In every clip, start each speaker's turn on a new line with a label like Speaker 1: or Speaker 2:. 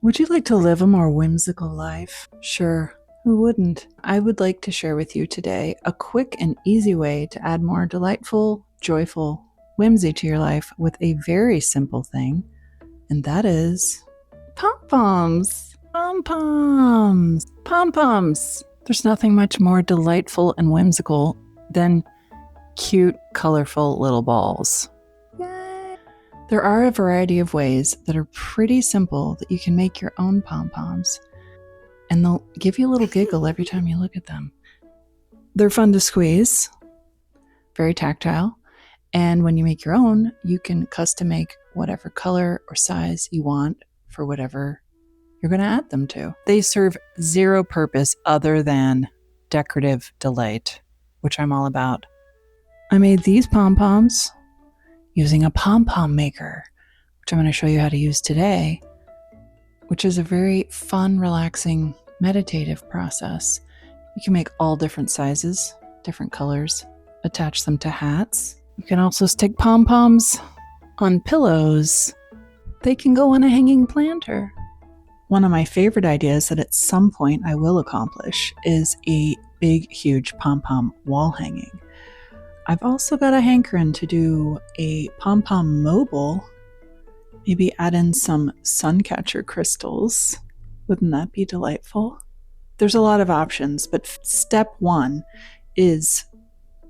Speaker 1: Would you like to live a more whimsical life? Sure, who wouldn't? I would like to share with you today a quick and easy way to add more delightful, joyful whimsy to your life with a very simple thing, and that is pom-poms. Pom-poms. Pom-poms. There's nothing much more delightful and whimsical than cute, colorful little balls. Yay! There are a variety of ways that are pretty simple that you can make your own pom-poms, and they'll give you a little giggle every time you look at them. They're fun to squeeze, very tactile, and when you make your own, you can custom make whatever color or size you want for whatever you're going to add them to. They serve zero purpose other than decorative delight, which I'm all about. I made these pom-poms using a pom-pom maker, which I'm going to show you how to use today, which is a very fun, relaxing, meditative process. You can make all different sizes, different colors, attach them to hats. You can also stick pom-poms on pillows. They can go on a hanging planter. One of my favorite ideas that at some point I will accomplish is a big, huge pom-pom wall hanging. I've also got a hankering to do a pom-pom mobile. Maybe add in some sun catcher crystals. Wouldn't that be delightful? There's a lot of options, but step one is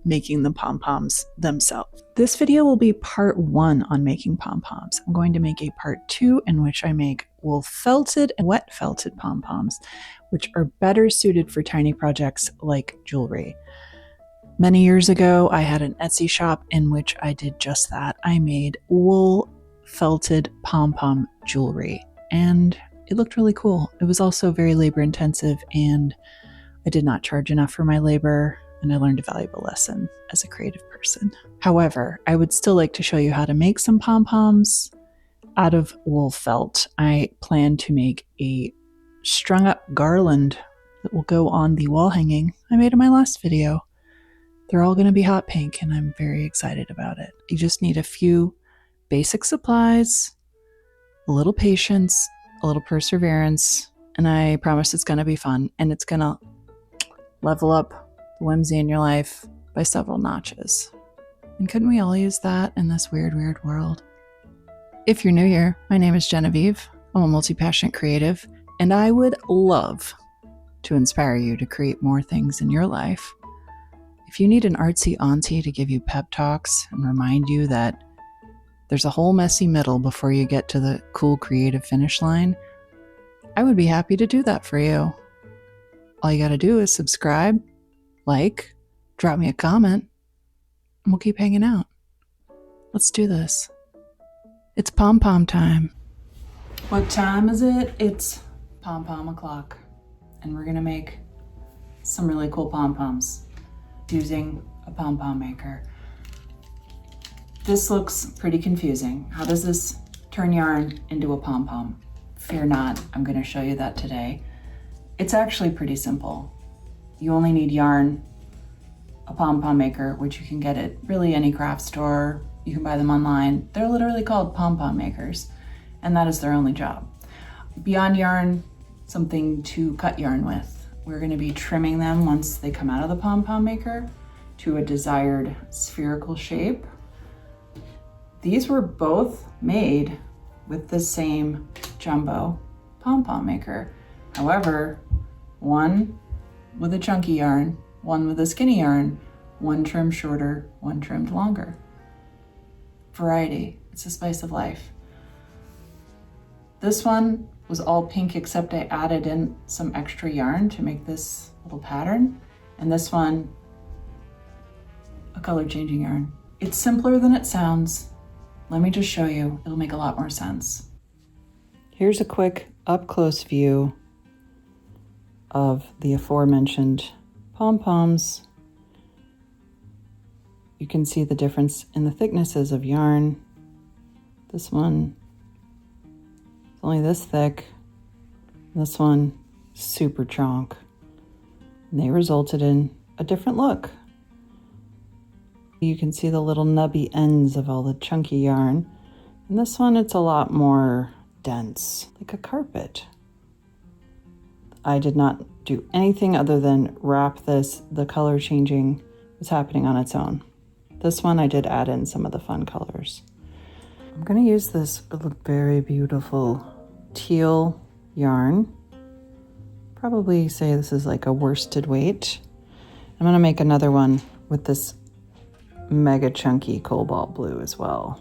Speaker 1: making the pom-poms themselves. This video will be part 1 on making pom-poms. I'm going to make a part 2 in which I make wool felted and wet felted pom-poms, which are better suited for tiny projects like jewelry. Many years ago, I had an Etsy shop in which I did just that. I made wool felted pom-pom jewelry, and it looked really cool. It was also very labor intensive, and I did not charge enough for my labor, and I learned a valuable lesson as a creative person. However, I would still like to show you how to make some pom-poms out of wool felt. I plan to make a strung up garland that will go on the wall hanging I made in my last video. They're all going to be hot pink, and I'm very excited about it. You just need a few basic supplies, a little patience, a little perseverance, and I promise it's going to be fun, and it's going to level up the whimsy in your life by several notches. And couldn't we all use that in this weird, weird world? If you're new here, my name is Genevieve. I'm a multi-passionate creative, and I would love to inspire you to create more things in your life. If you need an artsy auntie to give you pep talks and remind you that there's a whole messy middle before you get to the cool creative finish line, I would be happy to do that for you. All you got to do is subscribe, like, drop me a comment, and we'll keep hanging out. Let's do this. It's pom-pom time. What time is it? It's pom-pom o'clock, and we're gonna make some really cool pom-poms using a pom-pom maker. This looks pretty confusing. How does this turn yarn into a pom-pom? Fear not, I'm gonna show you that today. It's actually pretty simple. You only need yarn, a pom-pom maker, which you can get at really any craft store. You can buy them online. They're literally called pom-pom makers, and that is their only job. Beyond yarn, something to cut yarn with. We're going to be trimming them once they come out of the pom-pom maker to a desired spherical shape. These were both made with the same jumbo pom-pom maker. However, one with a chunky yarn, one with a skinny yarn, one trimmed shorter, one trimmed longer. Variety, it's the spice of life. This one was all pink except I added in some extra yarn to make this little pattern. And this one, a color changing yarn. It's simpler than it sounds. Let me just show you, it'll make a lot more sense. Here's a quick up close view of the aforementioned pom-poms. You can see the difference in the thicknesses of yarn. This one is only this thick. This one, super chonk. And they resulted in a different look. You can see the little nubby ends of all the chunky yarn. And this one, it's a lot more dense, like a carpet. I did not do anything other than wrap this. The color changing was happening on its own. This one I did add in some of the fun colors. I'm gonna use this very beautiful teal yarn. Probably say this is like a worsted weight. I'm gonna make another one with this mega chunky cobalt blue as well.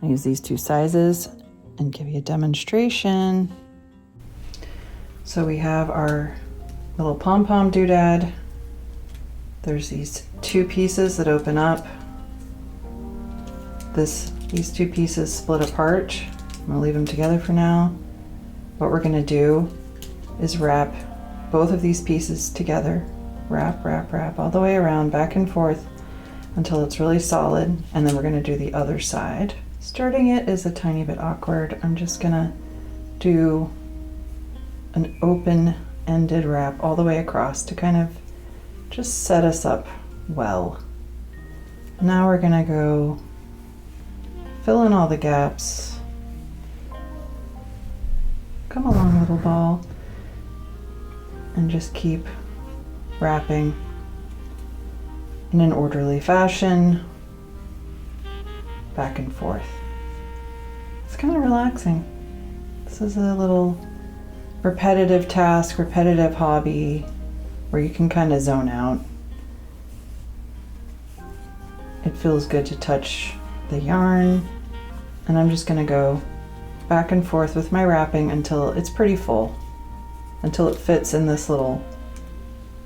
Speaker 1: I use these two sizes and give you a demonstration. So we have our little pom-pom doodad. There's these two pieces that open up. These two pieces split apart. I'm gonna leave them together for now. What we're gonna do is wrap both of these pieces together. Wrap, wrap, wrap all the way around, back and forth until it's really solid. And then we're gonna do the other side. Starting it is a tiny bit awkward. I'm just gonna do an open-ended wrap all the way across to kind of just set us up well. Now we're gonna go fill in all the gaps. Come along, little ball, and just keep wrapping in an orderly fashion, back and forth. It's kind of relaxing. This is a little repetitive task, repetitive hobby where you can kind of zone out. It feels good to touch the yarn, and I'm just gonna go back and forth with my wrapping until it's pretty full, until it fits in this little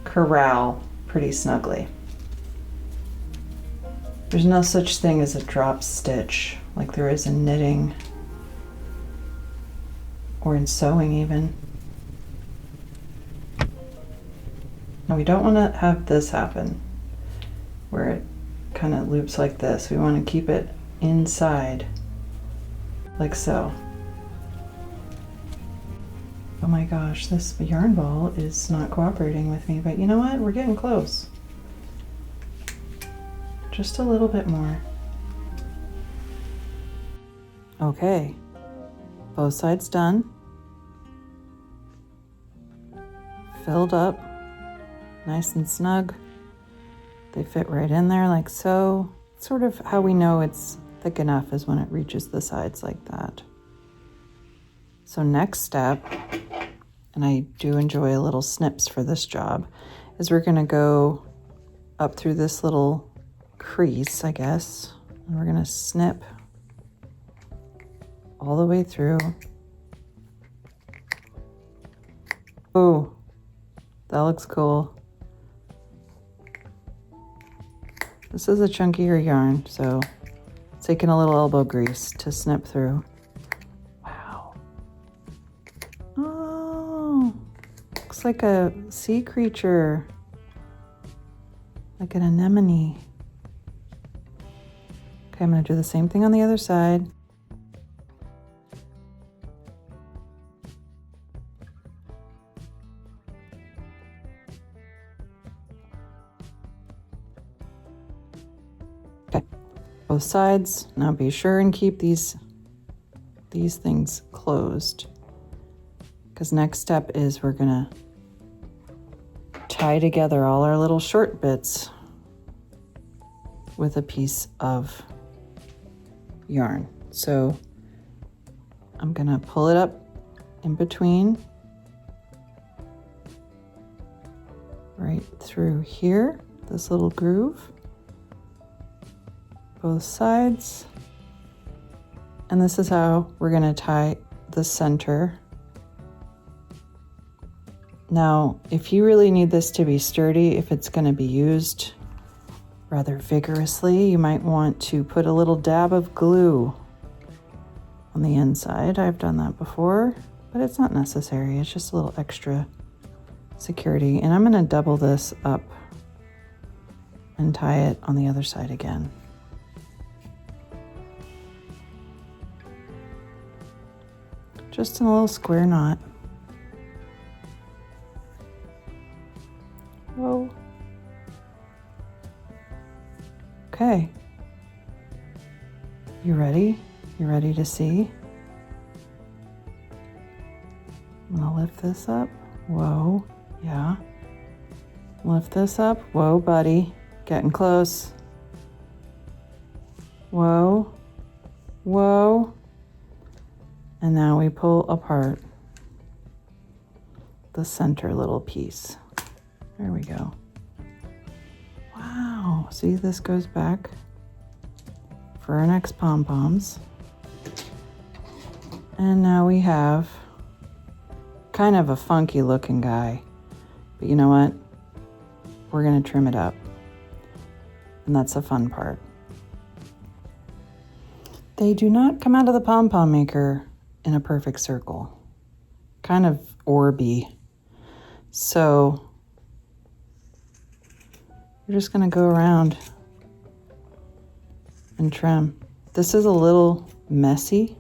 Speaker 1: corral pretty snugly. There's no such thing as a drop stitch like there is in knitting or in sewing even. Now we don't want to have this happen where it kind of loops like this. We want to keep it inside like so. Oh my gosh, this yarn ball is not cooperating with me, but you know what? We're getting close. Just a little bit more. Okay, both sides done. Filled up, nice and snug. They fit right in there like so. Sort of how we know it's thick enough is when it reaches the sides like that. So next step, and I do enjoy little snips for this job, is we're gonna go up through this little crease, I guess, and we're gonna snip all the way through. Oh, that looks cool. This is a chunkier yarn, so it's taking a little elbow grease to snip through. Wow. Oh, looks like a sea creature, like an anemone. Okay, I'm gonna do the same thing on the other side. Okay, both sides. Now be sure and keep these things closed, because next step is we're gonna tie together all our little short bits with a piece of yarn. So I'm gonna pull it up in between, right through here, this little groove, both sides. And this is how we're gonna tie the center. Now, if you really need this to be sturdy, if it's gonna be used rather vigorously, you might want to put a little dab of glue on the inside. I've done that before, but it's not necessary. It's just a little extra security. And I'm gonna double this up and tie it on the other side again. Just in a little square knot. Whoa. Okay. You ready? You ready Ready to see? I'm gonna lift this up. Whoa, yeah. Lift this up. Whoa, buddy. Getting close. Whoa, whoa. And now we pull apart the center little piece. There we go. Wow, see, this goes back for our next pom-poms. And now we have kind of a funky looking guy, but you know what? We're gonna trim it up, and that's the fun part. They do not come out of the pom-pom maker in a perfect circle, kind of orby. So you're just gonna go around and trim. This is a little messy,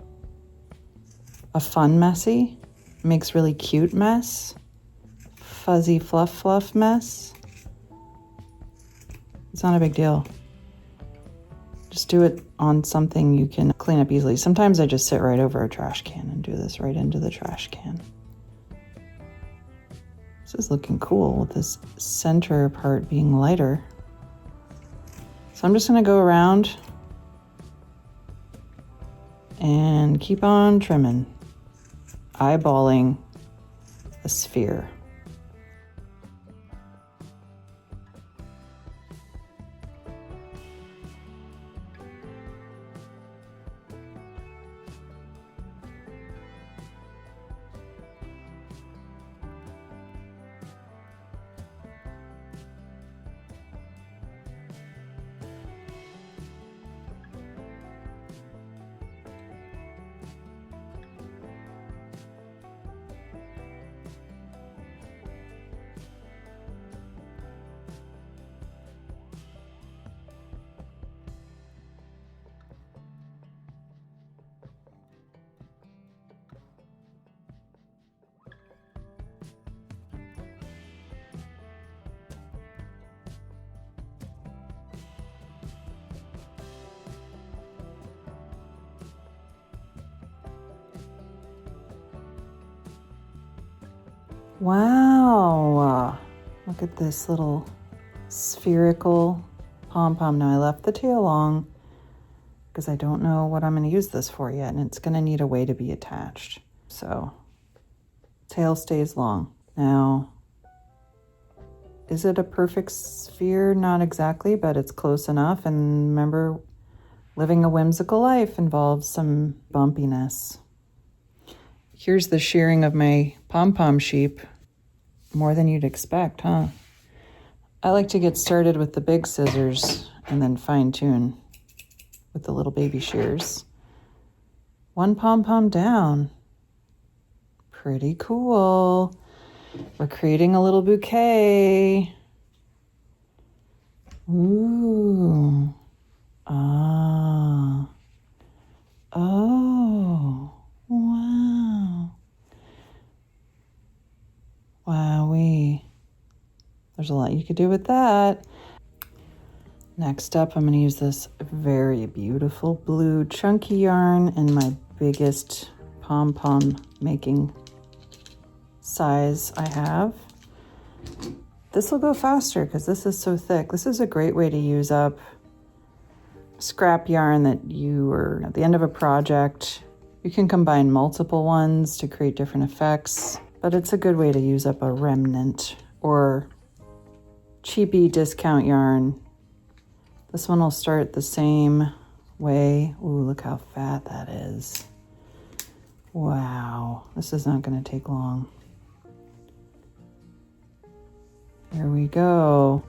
Speaker 1: a fun messy. Makes really cute mess, fuzzy fluff mess. It's not a big deal. Just do it on something you can clean up easily. Sometimes I just sit right over a trash can and do this right into the trash can. This is looking cool with this center part being lighter. So I'm just gonna go around and keep on trimming, eyeballing a sphere. Wow, look at this little spherical pom-pom. Now I left the tail long because I don't know what I'm going to use this for yet, and it's going to need a way to be attached. So tail stays long. Now, is it a perfect sphere? Not exactly, but it's close enough. And remember, living a whimsical life involves some bumpiness. Here's the shearing of my pom-pom sheep. More than you'd expect, huh? I like to get started with the big scissors and then fine-tune with the little baby shears. One pom-pom down. Pretty cool. We're creating a little bouquet. Ooh. Ah. Oh. Wow. Wowee. There's a lot you could do with that. Next up, I'm going to use this very beautiful blue chunky yarn in my biggest pom-pom making size I have. This will go faster because this is so thick. This is a great way to use up scrap yarn that you are at the end of a project. You can combine multiple ones to create different effects, but it's a good way to use up a remnant or cheapy discount yarn. This one will start the same way. Ooh, look how fat that is. Wow, this is not going to take long. Here we go.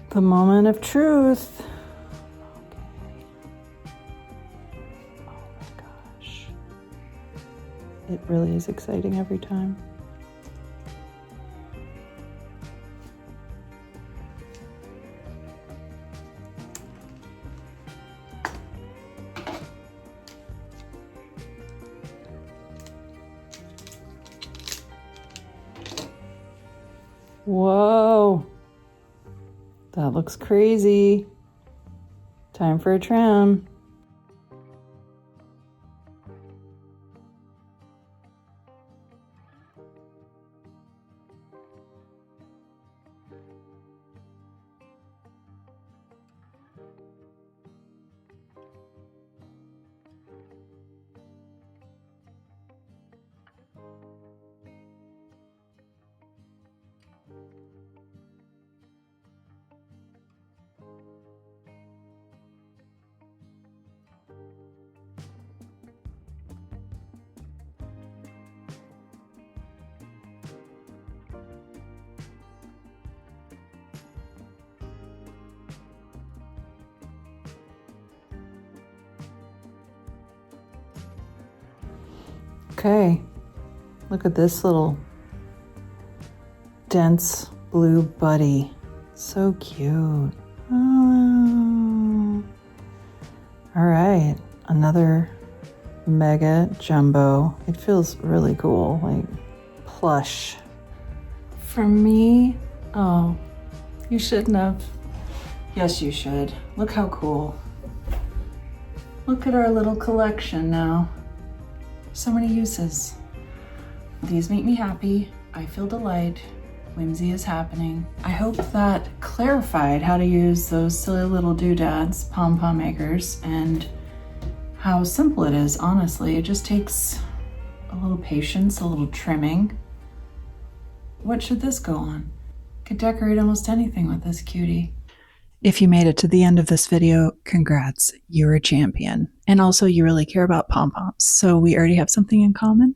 Speaker 1: The moment of truth. Okay. Oh my gosh. It really is exciting every time. Whoa, that looks crazy. Time for a trim. Okay, look at this little dense blue buddy. So cute. Oh. All right, another mega jumbo. It feels really cool, like plush. For me, oh, you shouldn't have. Yes, you should. Look how cool. Look at our little collection now. So many uses. These make me happy. I feel delight. Whimsy is happening. I hope that clarified how to use those silly little doodads, pom-pom makers, and how simple it is, honestly. It just takes a little patience, a little trimming. What should this go on? Could decorate almost anything with this cutie. If you made it to the end of this video, congrats, you're a champion. And also you really care about pom-poms, so we already have something in common.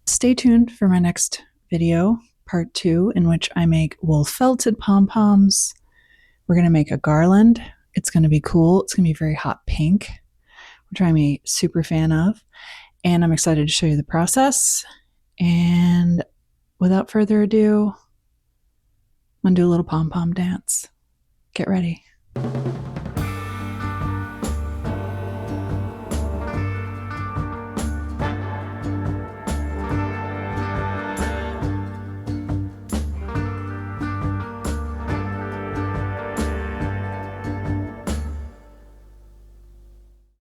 Speaker 1: Stay tuned for my next video, part 2, in which I make wool felted pom-poms. We're gonna make a garland. It's gonna be cool. It's gonna be very hot pink, which I'm a super fan of. And I'm excited to show you the process. And without further ado, I'm gonna do a little pom-pom dance. Get ready.